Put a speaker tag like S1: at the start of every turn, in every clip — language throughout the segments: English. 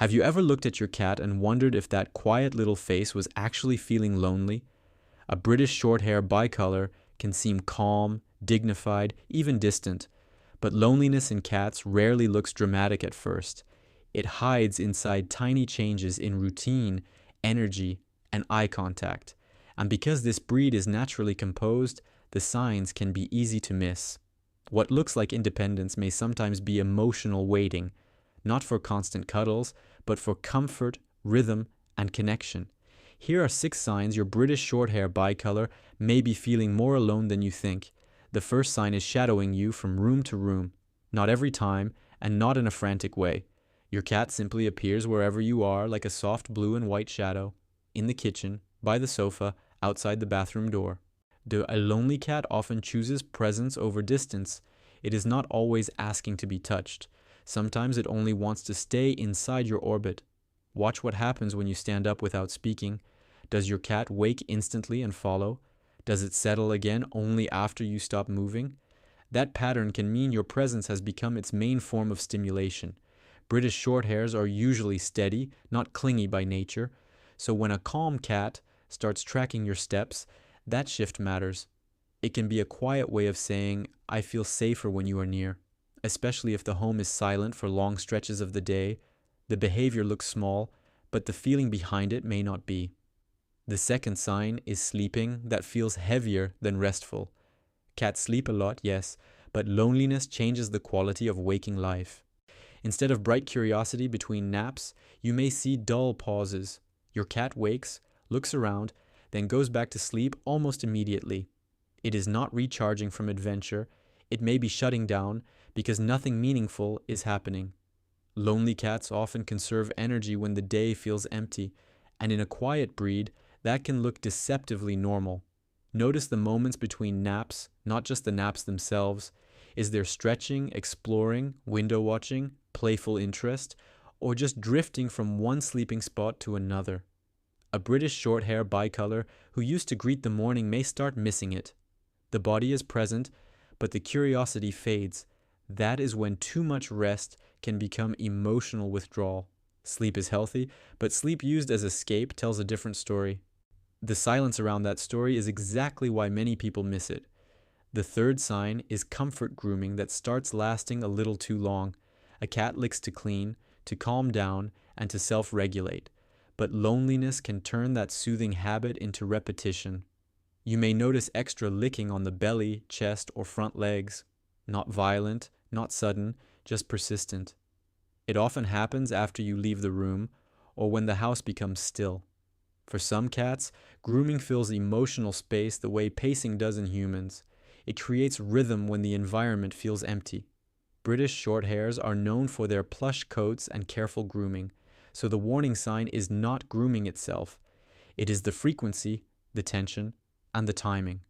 S1: Have you ever looked at your cat and wondered if that quiet little face was actually feeling lonely? A British Shorthair Bicolor can seem calm, dignified, even distant, but loneliness in cats rarely looks dramatic at first. It hides inside tiny changes in routine, energy, and eye contact. And because this breed is naturally composed, the signs can be easy to miss. What looks like independence may sometimes be emotional waiting, not for constant cuddles, but for comfort, rhythm, and connection. Here are 6 signs your British Shorthair Bicolor may be feeling more alone than you think. The first sign is shadowing you from room to room. Not every time, and not in a frantic way. Your cat simply appears wherever you are, like a soft blue and white shadow. In the kitchen, by the sofa, outside the bathroom door. A lonely cat often chooses presence over distance. It is not always asking to be touched. Sometimes it only wants to stay inside your orbit. Watch what happens when you stand up without speaking. Does your cat wake instantly and follow? Does it settle again only after you stop moving? That pattern can mean your presence has become its main form of stimulation. British Shorthairs are usually steady, not clingy by nature. So when a calm cat starts tracking your steps, that shift matters. It can be a quiet way of saying, I feel safer when you are near. Especially if the home is silent for long stretches of the day. The behavior looks small, but the feeling behind it may not be. The second sign is sleeping that feels heavier than restful. Cats sleep a lot, yes, but loneliness changes the quality of waking life. Instead of bright curiosity between naps, you may see dull pauses. Your cat wakes, looks around, then goes back to sleep almost immediately. It is not recharging from adventure. It may be shutting down because nothing meaningful is happening. Lonely cats often conserve energy when the day feels empty, and in a quiet breed, that can look deceptively normal. Notice the moments between naps, not just the naps themselves. Is there stretching, exploring, window watching, playful interest, or just drifting from one sleeping spot to another? A British Shorthair Bicolor who used to greet the morning may start missing it. The body is present, but the curiosity fades. That is when too much rest can become emotional withdrawal. Sleep is healthy, but sleep used as escape tells a different story. The silence around that story is exactly why many people miss it. The third sign is comfort grooming that starts lasting a little too long. A cat licks to clean, to calm down, and to self-regulate. But loneliness can turn that soothing habit into repetition. You may notice extra licking on the belly, chest, or front legs. Not violent, not sudden, just persistent. It often happens after you leave the room or when the house becomes still. For some cats, grooming fills emotional space the way pacing does in humans. It creates rhythm when the environment feels empty. British Shorthairs are known for their plush coats and careful grooming, so the warning sign is not grooming itself. It is the frequency, the tension, and the timing.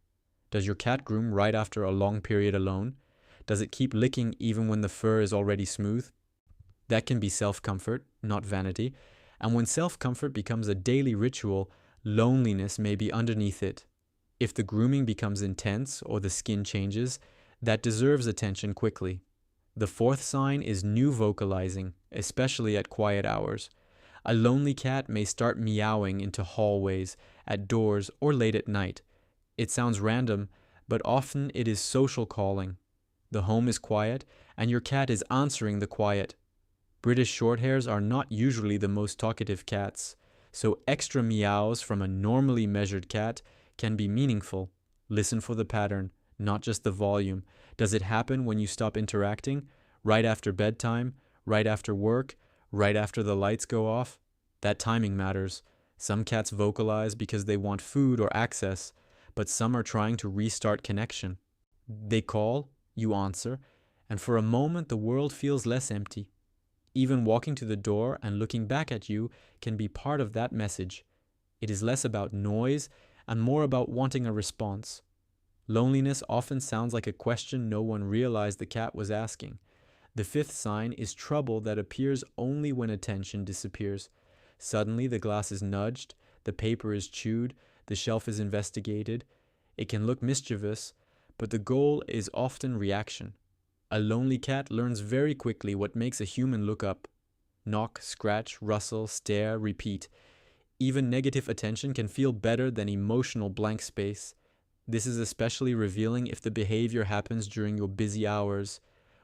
S1: Does your cat groom right after a long period alone? Does it keep licking even when the fur is already smooth? That can be self-comfort, not vanity. And when self-comfort becomes a daily ritual, loneliness may be underneath it. If the grooming becomes intense or the skin changes, that deserves attention quickly. The fourth sign is new vocalizing, especially at quiet hours. A lonely cat may start meowing into hallways, at doors, or late at night. It sounds random, but often it is social calling. The home is quiet, and your cat is answering the quiet. British Shorthairs are not usually the most talkative cats, so extra meows from a normally measured cat can be meaningful. Listen for the pattern, not just the volume. Does it happen when you stop interacting? Right after bedtime? Right after work? Right after the lights go off? That timing matters. Some cats vocalize because they want food or access, but some are trying to restart connection. They call, you answer, and for a moment the world feels less empty. Even walking to the door and looking back at you can be part of that message. It is less about noise and more about wanting a response. Loneliness often sounds like a question no one realized the cat was asking. The fifth sign is trouble that appears only when attention disappears. Suddenly the glass is nudged, the paper is chewed, the shelf is investigated. It can look mischievous, but the goal is often reaction. A lonely cat learns very quickly what makes a human look up. Knock, scratch, rustle, stare, repeat. Even negative attention can feel better than emotional blank space. This is especially revealing if the behavior happens during your busy hours,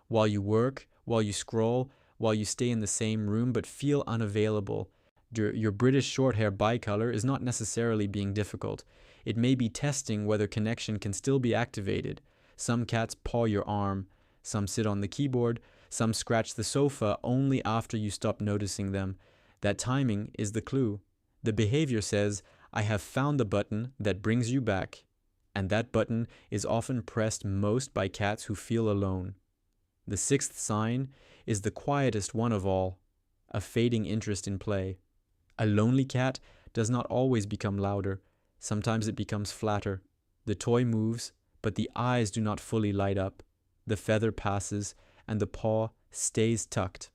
S1: while you work, while you scroll, while you stay in the same room but feel unavailable. Your British Shorthair bicolor is not necessarily being difficult. It may be testing whether connection can still be activated. Some cats paw your arm, some sit on the keyboard, some scratch the sofa only after you stop noticing them. That timing is the clue. The behavior says, I have found the button that brings you back. And that button is often pressed most by cats who feel alone. The sixth sign is the quietest one of all, a fading interest in play. A lonely cat does not always become louder. Sometimes it becomes flatter. The toy moves, but the eyes do not fully light up. The feather passes, and the paw stays tucked.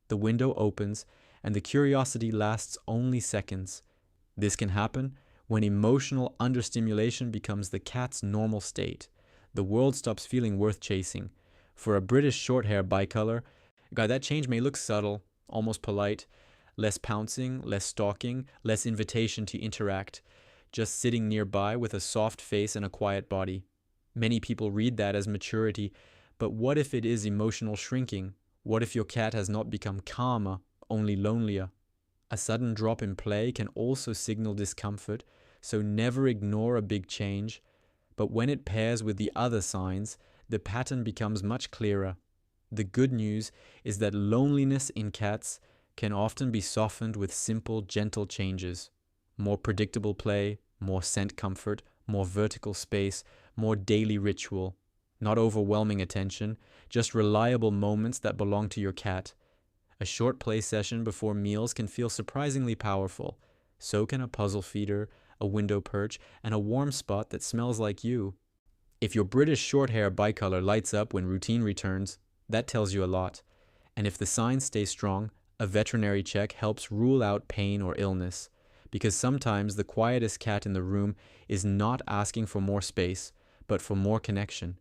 S1: The window opens, and the curiosity lasts only seconds. This can happen when emotional understimulation becomes the cat's normal state. The world stops feeling worth chasing. For a British Shorthair bicolor, that change may look subtle, almost polite, less pouncing, less stalking, less invitation to interact, just sitting nearby with a soft face and a quiet body. Many people read that as maturity, but what if it is emotional shrinking? What if your cat has not become calmer, only lonelier? A sudden drop in play can also signal discomfort, so never ignore a big change. But when it pairs with the other signs, the pattern becomes much clearer. The good news is that loneliness in cats can often be softened with simple, gentle changes. More predictable play, more scent comfort, more vertical space, more daily ritual. Not overwhelming attention, just reliable moments that belong to your cat. A short play session before meals can feel surprisingly powerful. So can a puzzle feeder, a window perch, and a warm spot that smells like you. If your British Shorthair bicolor lights up when routine returns, that tells you a lot. And if the signs stay strong, a veterinary check helps rule out pain or illness. Because sometimes the quietest cat in the room is not asking for more space, but for more connection.